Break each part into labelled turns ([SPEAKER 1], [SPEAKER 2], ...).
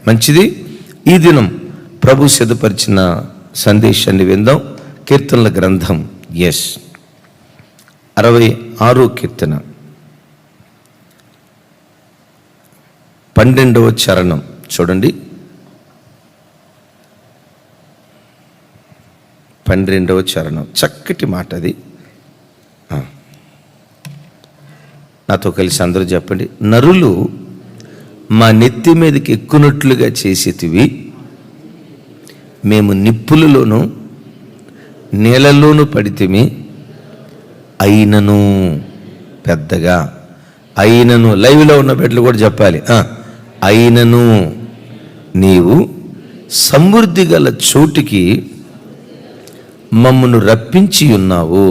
[SPEAKER 1] మంచిది. ఈ దినం ప్రభు సిద్ధపరిచిన సందేశాన్ని విందాం. కీర్తనల గ్రంథం 66 కీర్తన 12వ చరణం చూడండి. 12వ చరణం చక్కటి మాట అది. నాతో కలిసి అందరూ చెప్పండి. నరులు మా నెత్తి మీదకి ఎక్కునట్లుగా చేసేటివి, మేము నిప్పులలోను నీళ్ళలోను పడితేమి, అయినను పెద్దగా, అయినను లైవ్లో ఉన్న బిడ్డలు కూడా చెప్పాలి. అయినను నీవు సమృద్ధి గల చోటికి మమ్మను రప్పించి ఉన్నావు.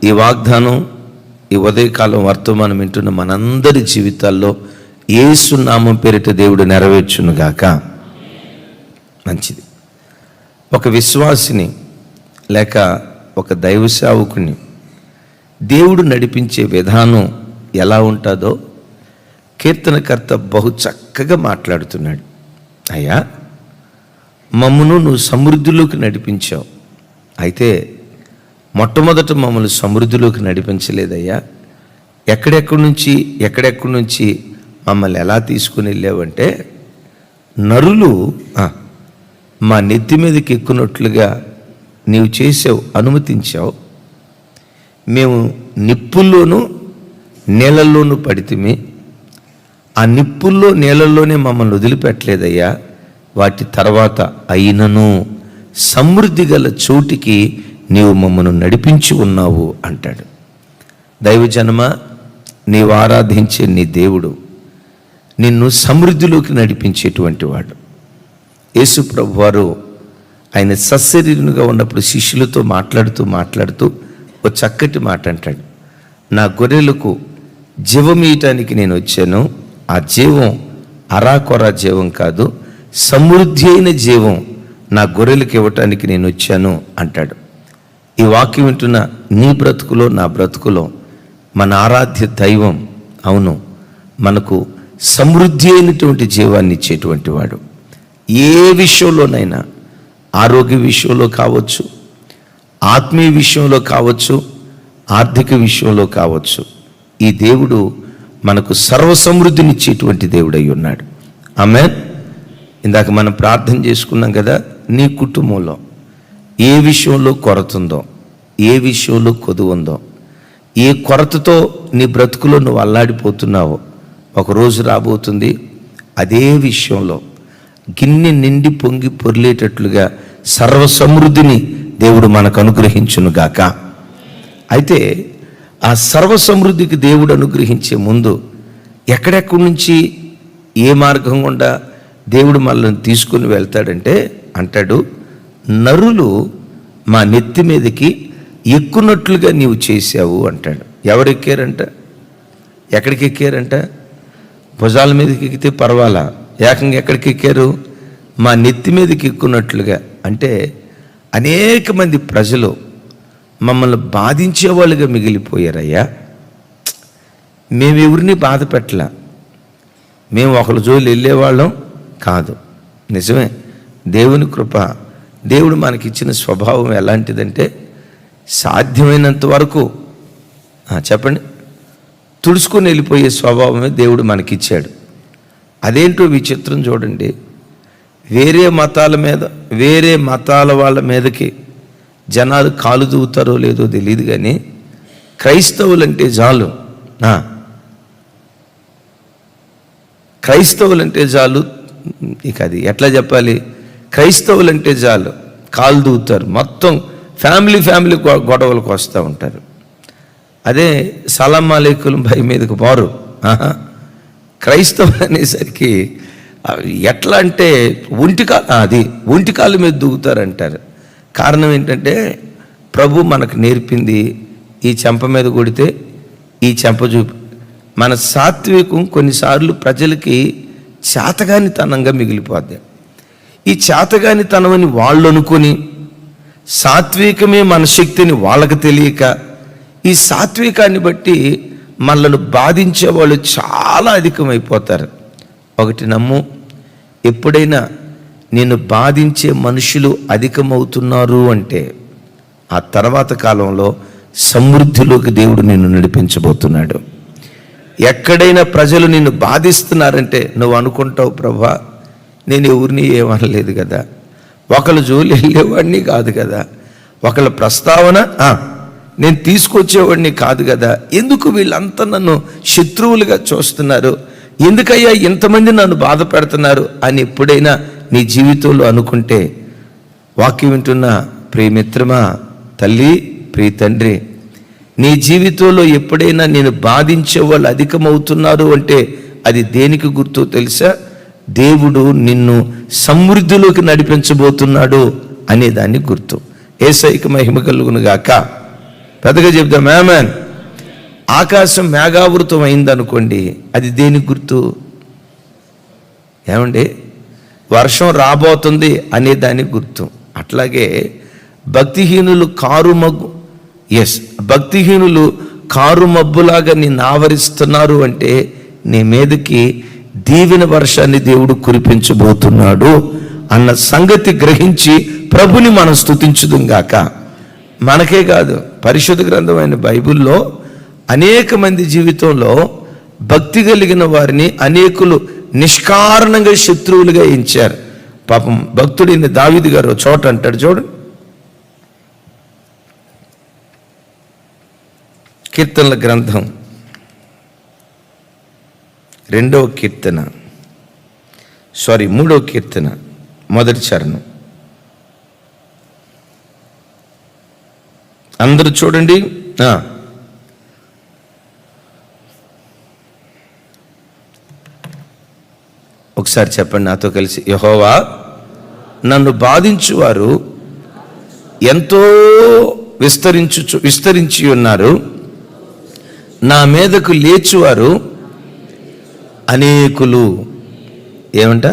[SPEAKER 1] ఈ వాగ్దానం ఈ ఉదయకాలం వర్తమానం వింటున్న మనందరి జీవితాల్లో యేసు నామం పేరిట దేవుడు నెరవేర్చునుగాక. మంచిది. ఒక విశ్వాసిని లేక ఒక దైవ సేవకుని దేవుడు నడిపించే విధానం ఎలా ఉంటుందో కీర్తనకర్త బహు చక్కగా మాట్లాడుతున్నాడు. అయ్యా, మమ్మను నువ్వు సమృద్ధిలోకి నడిపించావు. అయితే మొట్టమొదట మమ్మల్ని సమృద్ధిలోకి నడిపించలేదయ్యా. ఎక్కడెక్కడి నుంచి మమ్మల్ని ఎలా తీసుకుని వెళ్ళావంటే, నరులు మా నెత్తి మీదకి ఎక్కునట్లుగా నీవు చేసావు, అనుమతించావు. మేము నిప్పుల్లోనూ నీళ్ళల్లోనూ పడితిమి. ఆ నిప్పుల్లో నీళ్ళల్లోనే మమ్మల్ని వదిలిపెట్టలేదయ్యా. వాటి తర్వాత అయినను సమృద్ధి గల చోటికి నీవు మమ్మను నడిపించి ఉన్నావు అంటాడు. దైవజనమా, నీవు ఆరాధించే నీ దేవుడు నిన్ను సమృద్ధిలోకి నడిపించేటువంటి వాడు. యేసు ప్రభు వారు ఆయన సశరీరునిగా ఉన్నప్పుడు శిష్యులతో మాట్లాడుతూ ఒక చక్కటి మాట అంటాడు. నా గొర్రెలకు జీవం ఇయ్యటానికి నేను వచ్చాను. ఆ జీవం అరాకొరా జీవం కాదు, సమృద్ధి అయిన జీవం నా గొర్రెలకు ఇవ్వటానికి నేను వచ్చాను అంటాడు. ఈ వాక్యం వింటున్న నీ బ్రతుకులో నా బ్రతుకులో మన ఆరాధ్య దైవం అవును మనకు సమృద్ధి అయినటువంటి జీవాన్ని ఇచ్చేటువంటి వాడు. ఏ విషయంలోనైనా, ఆరోగ్య విషయంలో కావచ్చు, ఆత్మీయ విషయంలో కావచ్చు, ఆర్థిక విషయంలో కావచ్చు, ఈ దేవుడు మనకు సర్వసమృద్ధినిచ్చేటువంటి దేవుడై ఉన్నాడు. ఆమేన్. ఇందాక మనం ప్రార్థన చేసుకున్నాం కదా, నీ కుటుంబంలో ఏ విషయంలో కొరత ఉందో, ఏ విషయంలో కొదువు ఉందో, ఏ కొరతతో నీ బ్రతుకులో నువ్వు అల్లాడిపోతున్నావో, ఒకరోజు రాబోతుంది అదే విషయంలో గిన్నె నిండి పొంగి పొర్లేటట్లుగా సర్వసమృద్ధిని దేవుడు మనకు అనుగ్రహించునుగాక. అయితే ఆ సర్వసమృద్ధికి దేవుడు అనుగ్రహించే ముందు ఎక్కడెక్కడి నుంచి ఏ మార్గం గుండా దేవుడు మనల్ని తీసుకుని వెళ్తాడంటే అంటాడు, నరులు మా నెత్తి మీదకి ఎక్కునట్లుగా నీవు చేసావు అంటాడు. ఎవరు ఎక్కారంట? ఎక్కడికి ఎక్కారంట? భుజాల మీదకి ఎక్కితే పర్వాలా, ఏకంగా ఎక్కడికి ఎక్కారు? మా నెత్తి మీదకి ఎక్కున్నట్లుగా. అంటే అనేక మంది ప్రజలు మమ్మల్ని బాధించేవాళ్ళుగా మిగిలిపోయారయ్యా. మేము ఎవరిని బాధ పెట్టలా, మేము ఒకరి జోలు వెళ్ళేవాళ్ళం కాదు. నిజమే, దేవుని కృప, దేవుడు మనకిచ్చిన స్వభావం ఎలాంటిదంటే సాధ్యమైనంత వరకు చెప్పండి తుడుచుకొని వెళ్ళిపోయే స్వభావమే దేవుడు మనకిచ్చాడు. అదేంటో విచిత్రం చూడండి. వేరే మతాల వాళ్ళ మీదకి జనాలు కాలు దూతారో లేదో తెలియదు, కానీ క్రైస్తవులంటే చాలు. ఇక అది ఎట్లా చెప్పాలి? క్రైస్తవులంటే చాలు కాలు దూతారు, మొత్తం ఫ్యామిలీ గొడవలకు వస్తూ ఉంటారు. అదే సలాం అలైకుం భయ మీదకి పోరు. క్రైస్తవులు అనేసరికి ఎట్లా అంటే ఒంటికాల మీద దూకుతారంటారు. కారణం ఏంటంటే ప్రభు మనకు నేర్పింది ఈ చెంప మీద కొడితే ఈ చెంప చూపి. మన సాత్వికం కొన్నిసార్లు ప్రజలకి చేతగానితనంగా మిగిలిపోద్ది. ఈ చేతగానితనమని వాళ్ళు అనుకొని సాత్వికమే మన శక్తిని వాళ్ళకి తెలియక ఈ సాత్వికాన్ని బట్టి మనల్ని బాధించే వాళ్ళు చాలా అధికమైపోతారు. ఒకటి నమ్ము, ఎప్పుడైనా నిన్ను బాధించే మనుషులు అధికమవుతున్నారు అంటే ఆ తర్వాత కాలంలో సమృద్ధిలోకి దేవుడు నిన్ను నడిపించబోతున్నాడు. ఎక్కడైనా ప్రజలు నిన్ను బాధిస్తున్నారంటే నువ్వు అనుకుంటావు, ప్రభా నేను ఎవరిని ఏమనలేదు కదా, ఒకళ్ళ జోలి వెళ్ళేవాడిని కాదు కదా, ఒకళ్ళ ప్రస్తావన నేను తీసుకొచ్చేవాడిని కాదు కదా, ఎందుకు వీళ్ళంతా నన్ను శత్రువులుగా చూస్తున్నారు, ఎందుకయ్యా ఇంతమంది నన్ను బాధ పెడుతున్నారు అని ఎప్పుడైనా నీ జీవితంలో అనుకుంటే, వాక్యం వింటున్న ప్రియమిత్రమా, తల్లి, ప్రియ తండ్రి, నీ జీవితంలో ఎప్పుడైనా నేను బాధించే వాళ్ళు అధికమవుతున్నారు అంటే అది దేనికి గుర్తు తెలుసా? దేవుడు నిన్ను సమృద్ధిలోకి నడిపించబోతున్నాడు అనేదాన్ని గుర్తు. యేసయ్యకి మహిమ కలుగును గాక. పెద్దగా చెప్దాం ఆమేన్. ఆకాశం మేఘావృతం అయిందనుకోండి, అది దేనికి గుర్తు? ఏమండి, వర్షం రాబోతుంది అనేదానికి గుర్తు. అట్లాగే భక్తిహీనులు భక్తిహీనులు కారు మబ్బులాగా నిన్ను ఆవరిస్తున్నారు అంటే నీ మీదకి దీవెన వర్షాన్ని దేవుడు కురిపించబోతున్నాడు అన్న సంగతి గ్రహించి ప్రభుని మనం స్తుతించుదుం గాక. మనకే కాదు, పరిశుద్ధ గ్రంథమైన బైబిల్లో అనేక మంది జీవితంలో భక్తి కలిగిన వారిని అనేకులు నిష్కారణంగా శత్రువులుగా ఎంచారు. పాపం భక్తుడైన దావీదు గారు చోట అంటాడు, చూడండి, కీర్తనల గ్రంథం 3వ కీర్తన 3వ కీర్తన 1వ చరణం. అందరూ చూడండి. ఒకసారి చెప్పండి నాతో కలిసి, యెహోవా నన్ను బాధించువారు ఎంతో విస్తరించి ఉన్నారు, నా మీదకు లేచువారు అనేకులు. ఏమంట?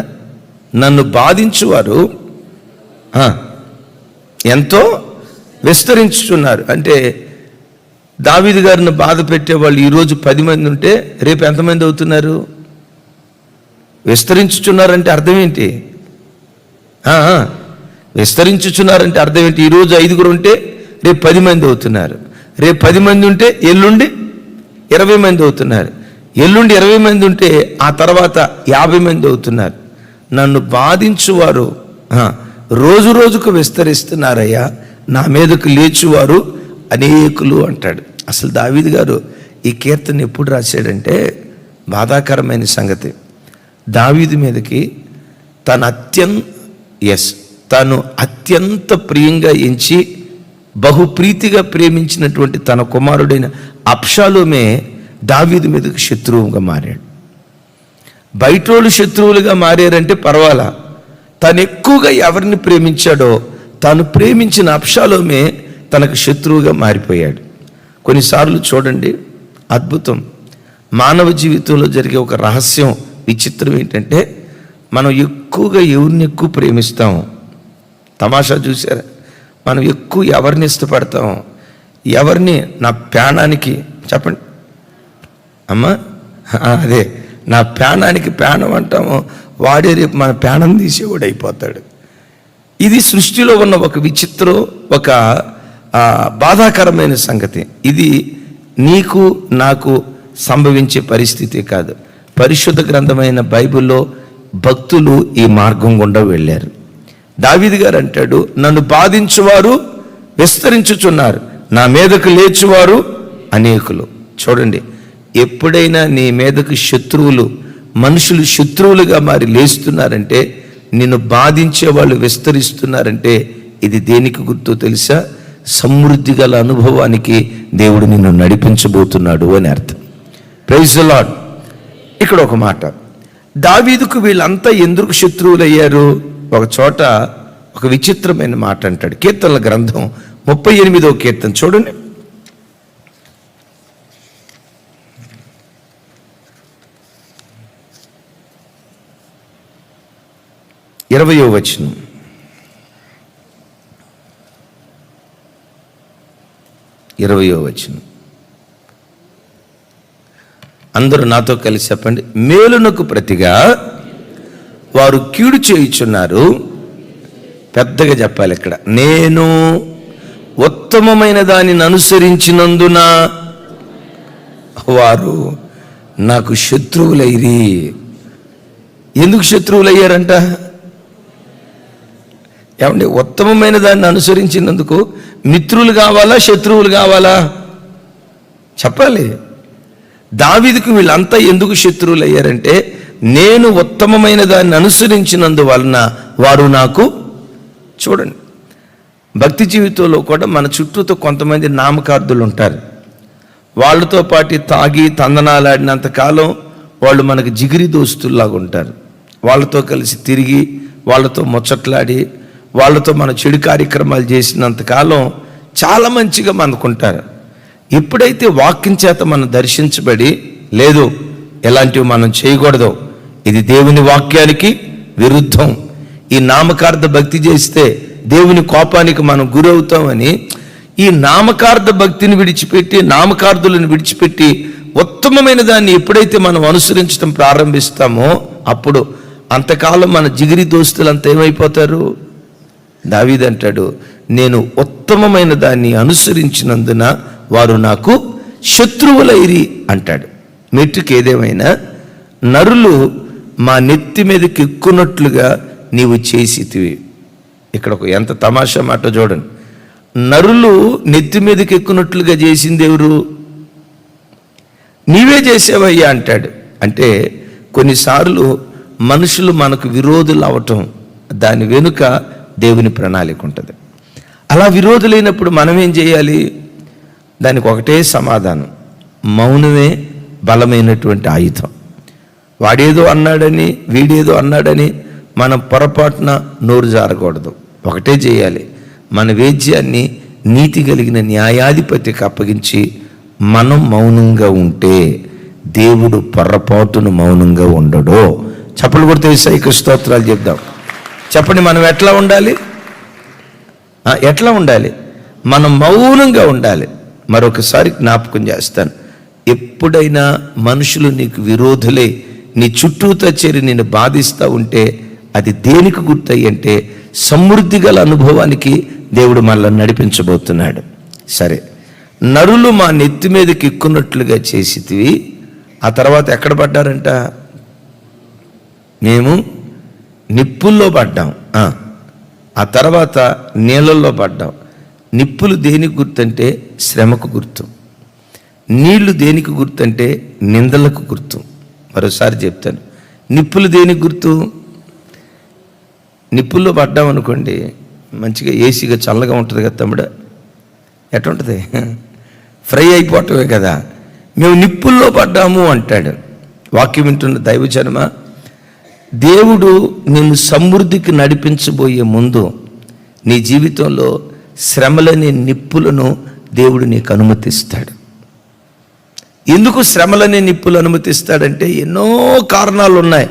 [SPEAKER 1] నన్ను బాధించువారు ఎంతో విస్తరించుతున్నారు. అంటే దావీదు గారిని బాధ పెట్టేవాళ్ళు ఈరోజు 10 మంది ఉంటే రేపు ఎంతమంది అవుతున్నారు? విస్తరించుచున్నారంటే అర్థం ఏంటి? విస్తరించుచున్నారంటే అర్థం ఏంటి? ఈరోజు 5 ఉంటే రేపు 10 మంది అవుతున్నారు, రేపు 10 మంది ఉంటే ఎల్లుండి 20 మంది అవుతున్నారు, ఎల్లుండి 20 మంది ఉంటే ఆ తర్వాత 50 మంది అవుతున్నారు. నన్ను బాధించువారు రోజు రోజుకు విస్తరిస్తున్నారయ్యా, నా మీదకు లేచువారు అనేకులు అంటాడు. అసలు దావీదు గారు ఈ కీర్తన ఎప్పుడు రాశాడంటే, బాధాకరమైన సంగతి, దావీదు మీదకి తను అత్యంత ప్రియంగా ఎంచి బహుప్రీతిగా ప్రేమించినటువంటి తన కుమారుడైన అబ్షాలోమే దావీదు మీదకి శత్రువుగా మారాడు. బయటోళ్ళు శత్రువులుగా మారారంటే పర్వాలా, తను ఎక్కువగా ఎవరిని ప్రేమించాడో తాను ప్రేమించిన అబ్షాలోమే తనకు శత్రువుగా మారిపోయాడు. కొన్నిసార్లు చూడండి, అద్భుతం, మానవ జీవితంలో జరిగే ఒక రహస్యం, విచిత్రం ఏంటంటే, మనం ఎక్కువగా ఎవరిని ఎక్కువ ప్రేమిస్తాము. తమాషా చూసారా? మనం ఎక్కువ ఎవరిని ఇష్టపడతాం, ఎవరిని నా ప్రాణానికి, చెప్పండి అమ్మా, అదే నా ప్రాణానికి ప్రాణం అంటాము, వాడే రేపు మన ప్రాణం తీసేవాడు అయిపోతాడు. ఇది సృష్టిలో ఉన్న ఒక విచిత్రం, ఒక బాధాకరమైన సంగతి. ఇది నీకు నాకు సంభవించే పరిస్థితి కాదు. పరిశుద్ధ గ్రంథమైన బైబిల్లో భక్తులు ఈ మార్గం గుండా వెళ్ళారు. దావీదు గారు అంటాడు, నన్ను బాధించువారు విస్తరించుచున్నారు, నా మీదకు లేచువారు అనేకులు. చూడండి, ఎప్పుడైనా నీ మీదకు మనుషులు శత్రువులుగా మారి లేస్తున్నారంటే, నిన్ను బాధించే వాళ్ళు విస్తరిస్తున్నారంటే ఇది దేనికి గుర్తు తెలుసా? సమృద్ధి గల అనుభవానికి దేవుడు నిన్ను నడిపించబోతున్నాడు అని అర్థం. Praise the Lord. ఇక్కడ ఒక మాట, దావీదుకు వీళ్ళంతా ఎందుకు శత్రువులయ్యారు? ఒక చోట ఒక విచిత్రమైన మాట అంటాడు. కీర్తనల గ్రంథం 38వ కీర్తన చూడండి, 20వ వచనం. అందరూ నాతో కలిసి చెప్పండి, మేలునకు ప్రతిగా వారు కీడు చేయుచున్నారు. పెద్దగా చెప్పాలి ఇక్కడ. నేను ఉత్తమమైన దానిని అనుసరించినందున వారు నాకు శత్రువులైరి. ఎందుకు శత్రువులయ్యారంట? ఏమంటే ఉత్తమమైన దాన్ని అనుసరించినందుకు మిత్రులు కావాలా, శత్రువులు కావాలా? చెప్పాలి. దావీదుకు వీళ్ళంతా ఎందుకు శత్రువులు అయ్యారంటే, నేను ఉత్తమమైన దాన్ని అనుసరించినందువలన వారు నాకు. చూడండి, భక్తి జీవితంలో కూడా మన చుట్టూతో కొంతమంది నామకార్థులు ఉంటారు. వాళ్ళతో పాటు తాగి తందనాలాడినంత కాలం వాళ్ళు మనకు జిగిరి దోస్తుల్లాగా ఉంటారు. వాళ్ళతో కలిసి తిరిగి, వాళ్ళతో ముచ్చట్లాడి, వాళ్ళతో మన చెడు కార్యక్రమాలు చేసినంతకాలం చాలా మంచిగా మనకుంటారు. ఎప్పుడైతే వాక్యం చేత మనం దర్శించబడి, లేదు ఎలాంటివి మనం చేయకూడదు, ఇది దేవుని వాక్యానికి విరుద్ధం, ఈ నామకార్థ భక్తి చేస్తే దేవుని కోపానికి మనం గురవుతామని, ఈ నామకార్థ భక్తిని విడిచిపెట్టి, నామకార్థులను విడిచిపెట్టి ఉత్తమమైన దాన్ని ఎప్పుడైతే మనం అనుసరించడం ప్రారంభిస్తామో, అప్పుడు అంతకాలం మన జిగిరి దోస్తులంతా ఏమైపోతారు? దావీదు అంటాడు, నేను ఉత్తమమైన దాన్ని అనుసరించినందున వారు నాకు శత్రువులైరి అంటాడు. మెట్టుకు ఏదేమైనా నరులు మా నెత్తి మీదకి ఎక్కున్నట్లుగా నీవు చేసితివి. ఇక్కడ ఒక ఎంత తమాషా మాట చూడండి. నరులు నెత్తి మీదకి ఎక్కున్నట్లుగా చేసింది ఎవరు? నీవే చేసావయ్యా అంటాడు. అంటే కొన్నిసార్లు మనుషులు మనకు విరోధులు అవటం, దాని వెనుక దేవుని ప్రణాళిక ఉంటుంది. అలా విరోధులైనప్పుడు మనం ఏం చేయాలి? దానికి ఒకటే సమాధానం, మౌనమే బలమైనటువంటి ఆయుధం. వాడేదో అన్నాడని, వీడేదో అన్నాడని మనం పొరపాటున నోరు జారకూడదు. ఒకటే చేయాలి, మన వేద్యాన్ని నీతి కలిగిన న్యాయాధిపతికి అప్పగించి మనం మౌనంగా ఉంటే దేవుడు పొరపాటును మౌనంగా ఉండడు. చప్పలు కొడితే యేసయ్యకు స్తోత్రాలు చెప్దాం. చెప్పండి, మనం ఎట్లా ఉండాలి? ఎట్లా ఉండాలి? మనం మౌనంగా ఉండాలి. మరొకసారి జ్ఞాపకం చేస్తాను, ఎప్పుడైనా మనుషులు నీకు విరోధులే నీ చుట్టూతో చేరి నిన్ను బాధిస్తూ ఉంటే అది దేనికి గుర్తయ్యి అంటే సమృద్ధి గల అనుభవానికి దేవుడు మనల్ని నడిపించబోతున్నాడు. సరే, నరులు మా నెత్తి మీదకి ఎక్కున్నట్లుగా చేసితివి. ఆ తర్వాత ఎక్కడ పడ్డారంట? మేము నిప్పుల్లో పడ్డాం, ఆ తర్వాత నీళ్ళల్లో పడ్డాం. నిప్పులు దేనికి గుర్తంటే శ్రమకు గుర్తు, నీళ్లు దేనికి గుర్తంటే నిందలకు గుర్తు. మరోసారి చెప్తాను, నిప్పులు దేనికి గుర్తు? నిప్పుల్లో పడ్డామనుకోండి, మంచిగా ఏసీగా చల్లగా ఉంటుంది కదా తమ్ముడు, ఎట్లుంటుంది? ఫ్రై అయిపోవటమే కదా. మేము నిప్పుల్లో పడ్డాము అంటాడు. వాక్యం వింటున్న దైవజనమ, దేవుడు నిన్ను సమృద్ధికి నడిపించబోయే ముందు నీ జీవితంలో శ్రమలని నిప్పులను దేవుడు నీకు అనుమతిస్తాడు. ఎందుకు శ్రమలని నిప్పులు అనుమతిస్తాడంటే ఎన్నో కారణాలు ఉన్నాయి.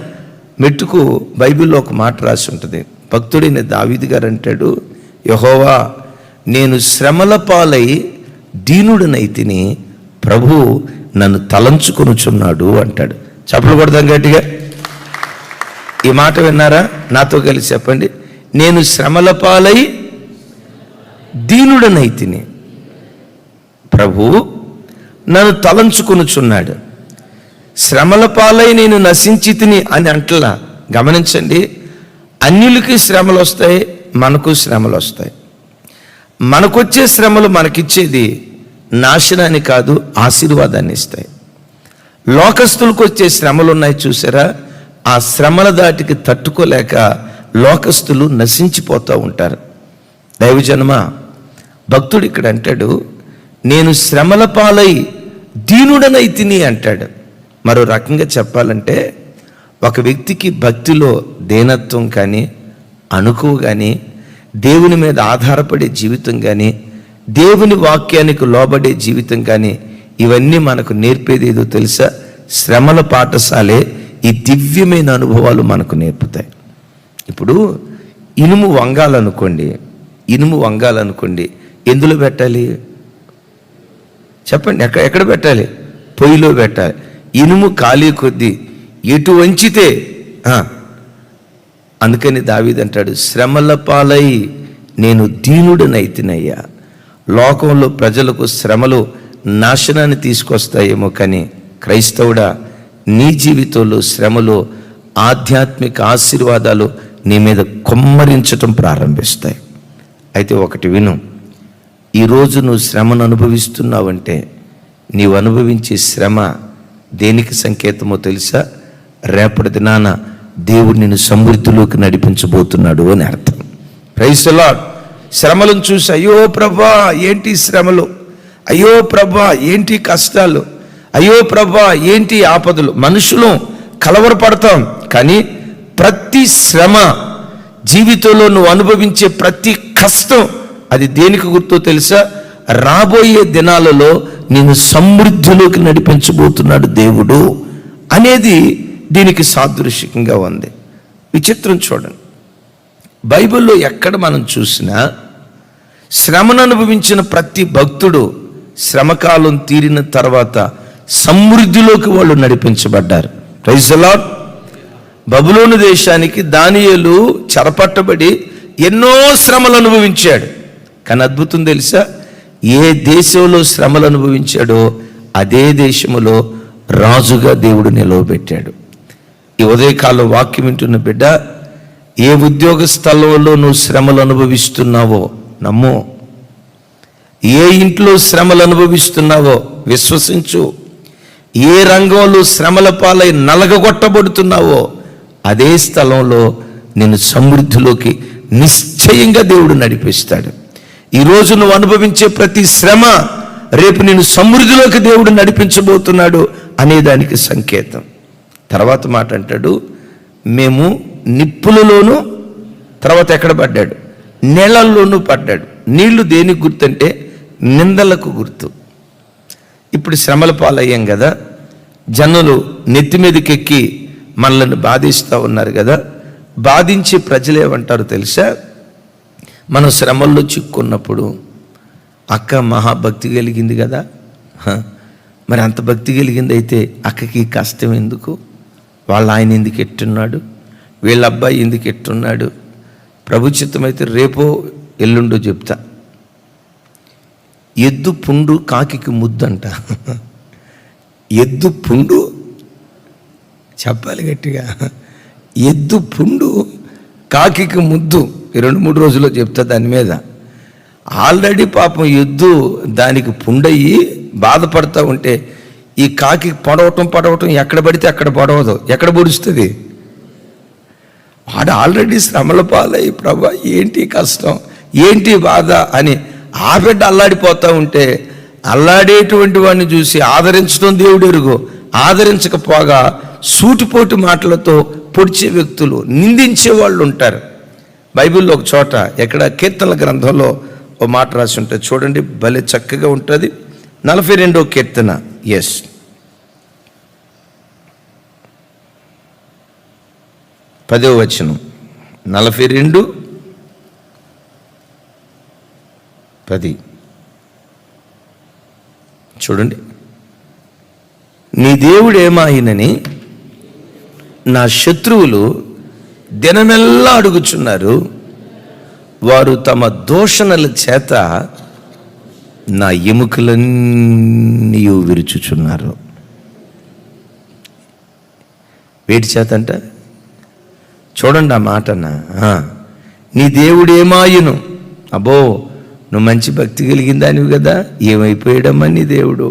[SPEAKER 1] మెట్టుకు బైబిల్లో ఒక మాట రాసి ఉంటుంది. భక్తుడైన దావీదు గారు అంటాడు, యెహోవా నేను శ్రమల పాలై దీనుడనైతిని, ప్రభు నన్ను తలంచుకొనుచున్నాడు అంటాడు. చప్పలు కొడదాం గట్టిగా. ఈ మాట విన్నారా? నాతో కలిసి చెప్పండి, నేను శ్రమల పాలై దీనుడనైతిని, ప్రభు నన్ను తలంచుకొనుచున్నాడు. శ్రమల పాలై నేను నశించి తిని అని అంటలా. గమనించండి, అన్యులకి శ్రమలు వస్తాయి, మనకు శ్రమలు వస్తాయి. మనకొచ్చే శ్రమలు మనకిచ్చేది నాశనాన్ని కాదు, ఆశీర్వాదాన్ని ఇస్తాయి. లోకస్తులకు వచ్చే శ్రమలు ఉన్నాయి చూసారా, ఆ శ్రమల దాటికి తట్టుకోలేక లోకస్తులు నశించిపోతూ ఉంటారు. దైవజనమ, భక్తుడు ఇక్కడ అంటాడు, నేను శ్రమల పాలై దీనుడనైతిని అంటాడు. మరో రకంగా చెప్పాలంటే, ఒక వ్యక్తికి భక్తిలో దీనత్వం కానీ, అణుకువ కానీ, దేవుని మీద ఆధారపడే జీవితం కానీ, దేవుని వాక్యానికి లోబడే జీవితం కానీ, ఇవన్నీ మనకు నేర్పేది ఏదో తెలుసా? శ్రమల పాఠశాలే ఈ దివ్యమైన అనుభవాలు మనకు నేర్పుతాయి. ఇప్పుడు ఇనుము వంగాలనుకోండి, ఎందులో పెట్టాలి చెప్పండి? ఎక్కడ పెట్టాలి? పొయ్యిలో పెట్టాలి. ఇనుము ఖాళీ కొద్దీ ఎటు వంచితే అందుకని దావీదు అంటాడు, శ్రమల పాలై నేను దీనుడనైతినయ్యా. లోకంలో ప్రజలకు శ్రమలు నాశనాన్ని తీసుకొస్తాయేమో, కానీ క్రైస్తవుడా, నీ జీవితంలో శ్రమలు ఆధ్యాత్మిక ఆశీర్వాదాలు నీ మీద కొమ్మరించటం ప్రారంభిస్తాయి. అయితే ఒకటి విను, ఈరోజు నువ్వు శ్రమను అనుభవిస్తున్నావంటే నీవు అనుభవించే శ్రమ దేనికి సంకేతమో తెలుసా? రేపటి దినాన దేవుడు నిన్ను సమృద్ధిలోకి నడిపించబోతున్నాడు అని అర్థం. Praise the Lord. శ్రమలను చూసి అయ్యో ప్రభా ఏంటి శ్రమలు, అయ్యో ప్రభా ఏంటి కష్టాలు, అయ్యో ప్రభా ఏంటి ఆపదలు, మనుషులు కలవరపడతాం. కానీ ప్రతి శ్రమ, జీవితంలో నువ్వు అనుభవించే ప్రతి కష్టం, అది దేనికి గుర్తో తెలుసా? రాబోయే దినాలలో నేను సమృద్ధిలోకి నడిపించబోతున్నాడు దేవుడు అనేది దీనికి సాదృశ్యంగా ఉంది. విచిత్రం చూడండి, బైబిల్లో ఎక్కడ మనం చూసినా శ్రమను అనుభవించిన ప్రతి భక్తుడు శ్రమకాలం తీరిన తర్వాత సమృద్ధిలోకి వాళ్ళు నడిపించబడ్డారు. Praise the Lord. బబులోను దేశానికి దానియేలు చెరపట్టబడి ఎన్నో శ్రమలు అనుభవించాడు. కానీ అద్భుతం తెలుసా? ఏ దేశంలో శ్రమలు అనుభవించాడో అదే దేశంలో రాజుగా దేవుడు నిలవబెట్టాడు. ఈ ఉదయకాలం వాక్యం వింటున్న బిడ్డ, ఏ ఉద్యోగ స్థలంలో నువ్వు శ్రమలు అనుభవిస్తున్నావో నమ్ము, ఏ ఇంట్లో శ్రమలు అనుభవిస్తున్నావో విశ్వసించు, ఏ రంగంలో శ్రమల పాలై నలగగొట్టబడుతున్నావో అదే స్థలంలో నేను సమృద్ధిలోకి నిశ్చయంగా దేవుడు నడిపిస్తాడు. ఈరోజు నువ్వు అనుభవించే ప్రతి శ్రమ రేపు నేను సమృద్ధిలోకి దేవుడు నడిపించబోతున్నాడు అనేదానికి సంకేతం. తర్వాత మాట అంటాడు, మేము నిప్పులలోనూ, తర్వాత ఎక్కడ పడ్డాడు? నీళ్ళల్లోనూ పడ్డాడు. నీళ్లు దేనికి గుర్తంటే నిందలకు గుర్తు. ఇప్పుడు శ్రమల పాలయ్యాం కదా, జనులు నెత్తి మీదకి ఎక్కి మనల్ని బాధిస్తూ ఉన్నారు కదా. బాధించే ప్రజలు ఏమంటారు తెలుసా? మనం శ్రమల్లో చిక్కున్నప్పుడు, అక్క మహాభక్తి కలిగింది కదా, మరి అంత భక్తి కలిగింది అయితే అక్కకి కష్టం ఎందుకు? వాళ్ళ ఆయన ఎందుకు ఎట్టున్నాడు, వీళ్ళ అబ్బాయి ఎందుకు ఎట్టున్నాడు? ప్రభు చిత్తమైతే రేపో ఎల్లుండో చెప్తా. ఎద్దు పుండు కాకికి ముద్దంట. ఎద్దు పుండు, చెప్పాలి గట్టిగా, ఎద్దు పుండు కాకికి ముద్దు. 2-3 రోజుల్లో చెప్తా దాని మీద. ఆల్రెడీ పాపం ఎద్దు దానికి పుండయ్యి బాధపడతా ఉంటే ఈ కాకి పడవటం ఎక్కడ పడితే అక్కడ పడవదు, ఎక్కడ పొడుస్తుంది? వాడు ఆల్రెడీ శ్రమల పాలై ప్రభా ఏంటి కష్టం, ఏంటి బాధ అని ఆ బిడ్డ అల్లాడిపోతూ ఉంటే, అల్లాడేటువంటి వాడిని చూసి ఆదరించడం దేవుడు ఎరుగు. ఆదరించకపోగా సూటిపోటు మాటలతో పొడిచే వ్యక్తులు, నిందించే వాళ్ళు ఉంటారు. బైబిల్లో ఒక చోట, ఎక్కడ కీర్తనల గ్రంథంలో ఓ మాట రాసి ఉంటుంది చూడండి, భలే చక్కగా ఉంటుంది. 42వ కీర్తన, 10వ వచనం. 42:10 చూడండి. నీ దేవుడేమాయినని నా శత్రువులు దినమెల్లా అడుగుచున్నారు, వారు తమ దూషణల చేత నా ఎముకలన్నీ విరుచుచున్నారు. వేటి చేత అంట? చూడండి ఆ మాటన. నీ దేవుడేమాయును, అబ్బో నువ్వు మంచి భక్తి కలిగిందానివి కదా, ఏమైపోయాడమ్మా నీ దేవుడు?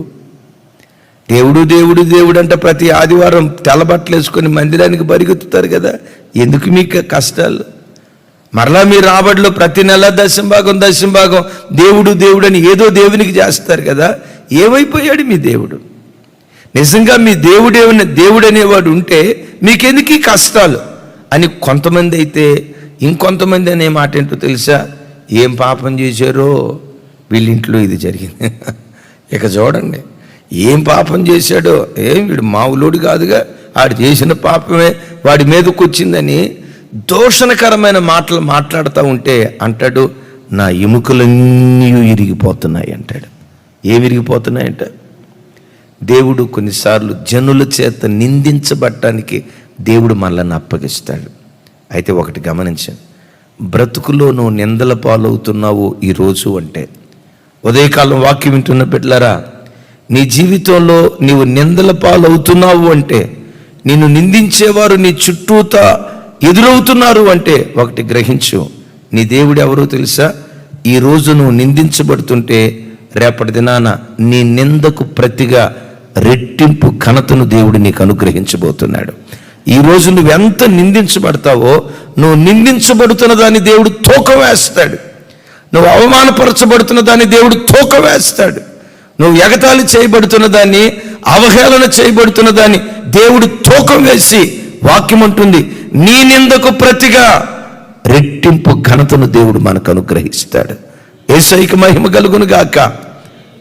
[SPEAKER 1] దేవుడు దేవుడు దేవుడు అంట ప్రతి ఆదివారం తెల్లబట్టలు వేసుకొని మందిరానికి పరిగెత్తుతారు కదా, ఎందుకు మీకు కష్టాలు? మరలా మీ రాబడిలో ప్రతి నెల దశంభాగం దేవుడు దేవుడు అని ఏదో దేవునికి చేస్తారు కదా, ఏమైపోయాడు మీ దేవుడు? నిజంగా మీ దేవుడు అనేవాడు ఉంటే మీకెందుకు ఈ కష్టాలు అని కొంతమంది అయితే, ఇంకొంతమంది అనే మాట ఏంటో తెలుసా? ఏం పాపం చేశారో వీళ్ళింట్లో ఇది జరిగింది. ఇక చూడండి, ఏం పాపం చేశాడో, వీడు మావులోడు కాదుగా, ఆడు చేసిన పాపమే వాడి మీదకి వచ్చిందని దోషణకరమైన మాటలు మాట్లాడుతూ ఉంటే అంటాడు, నా ఎముకలన్నీ ఇరిగిపోతున్నాయి అంటాడు. ఏమి ఇరిగిపోతున్నాయంట? దేవుడు కొన్నిసార్లు జనుల చేత నిందించబడటానికి దేవుడు మనల్ని అప్పగిస్తాడు. అయితే ఒకటి గమనించండి, బ్రతుకులో నువ్వు నిందల పాలవుతున్నావు ఈరోజు అంటే, ఉదయకాలం వాక్యం వింటున్న బిడ్డలారా, నీ జీవితంలో నీవు నిందల పాలవుతున్నావు అంటే, నిన్ను నిందించేవారు నీ చుట్టూతా ఎదురవుతున్నారు అంటే ఒకటి గ్రహించు, నీ దేవుడు ఎవరో తెలుసా? ఈరోజు నువ్వు నిందించబడుతుంటే రేపటి దినాన నీ నిందకు ప్రతిగా రెట్టింపు ఘనతను దేవుడు నీకు అనుగ్రహించబోతున్నాడు. ఈరోజు నువ్వెంత నిందించబడతావో, నువ్వు నిందించబడుతున్న దాన్ని దేవుడు తూకం వేస్తాడు. నువ్వు అవమానపరచబడుతున్న దాన్ని దేవుడు తూకం వేస్తాడు. నువ్వు ఎగతాళి చేయబడుతున్న దాన్ని, అవహేళన చేయబడుతున్న దాన్ని దేవుడు తూకం వేసి, వాక్యం అంటుంది, నీ నిందకు ప్రతిగా రెట్టింపు ఘనతను దేవుడు మనకు అనుగ్రహిస్తాడు. యేసయ్యకి మహిమ కలుగును గాక.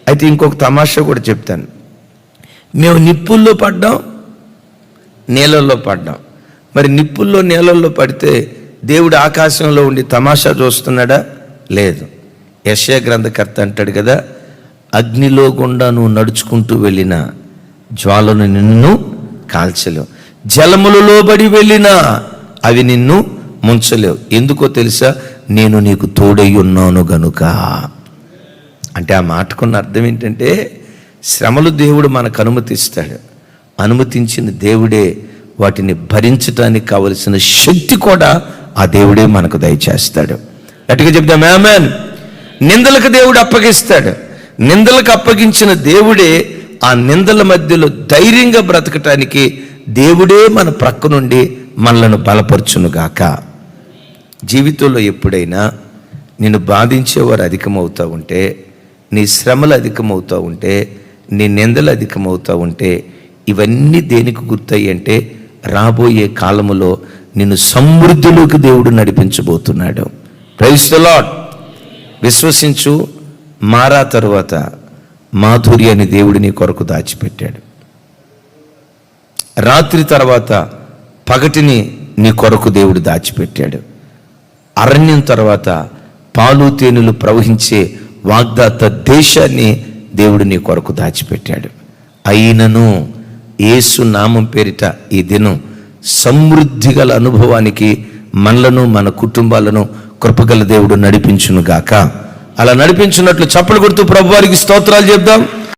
[SPEAKER 1] అయితే ఇంకొక తమాషా కూడా చెప్తాను. మేము నిప్పుల్లో పడ్డాం, నీళ్ళల్లో పడ్డాం. మరి నిప్పుల్లో నీళ్ళల్లో పడితే దేవుడు ఆకాశంలో ఉండి తమాషా చూస్తున్నాడా? లేదు. యెషయా గ్రంథకర్త అంటాడు కదా, అగ్నిలో గుండా నువ్వు నడుచుకుంటూ వెళ్ళిన జ్వాలను నిన్ను కాల్చలేవు, జలములలో బడి వెళ్ళినా అవి నిన్ను ముంచలేవు. ఎందుకో తెలుసా? నేను నీకు తోడై ఉన్నాను గనుక. అంటే ఆ మాటకున్న అర్థం ఏంటంటే, శ్రమలు దేవుడు మనకు అనుమతిస్తాడు. అనుమతించిన దేవుడే వాటిని భరించడానికి కావలసిన శక్తి కూడా ఆ దేవుడే మనకు దయచేస్తాడు. గట్టిగా చెప్దాం ఆమేన్. నిందలకు దేవుడు అప్పగిస్తాడు. నిందలకు అప్పగించిన దేవుడే ఆ నిందల మధ్యలో ధైర్యంగా బ్రతకటానికి దేవుడే మన ప్రక్క నుండి మనలను బలపరచునుగాక. జీవితంలో ఎప్పుడైనా నిన్ను బాధించేవారు అధికమవుతూ ఉంటే, నీ శ్రమలు అధికమవుతూ ఉంటే, నీ నిందలు అధికమవుతూ ఉంటే, ఇవన్నీ దేనికి గుర్తయ్యి అంటే, రాబోయే కాలములో నిన్ను సమృద్ధిలోకి దేవుడు నడిపించబోతున్నాడు. Praise the lord. విశ్వసించు, మారా తరువాత మాధుర్యాన్ని దేవుడు నీ కొరకు దాచిపెట్టాడు. రాత్రి తర్వాత పగటిని నీ కొరకు దేవుడు దాచిపెట్టాడు. అరణ్యం తర్వాత పాలు తేనెలు ప్రవహించే వాగ్దాత దేశాన్ని దేవుడు నీ కొరకు దాచిపెట్టాడు. అయినను యేసు నామం పేరిట ఈ దినం సమృద్ధి గల అనుభవానికి మనలను, మన కుటుంబాలను కృపగల దేవుడు నడిపించును గాక. అలా నడిపించున్నట్లు చప్పలు కొడుతూ ప్రభువారికి స్తోత్రాలు చెప్దాం.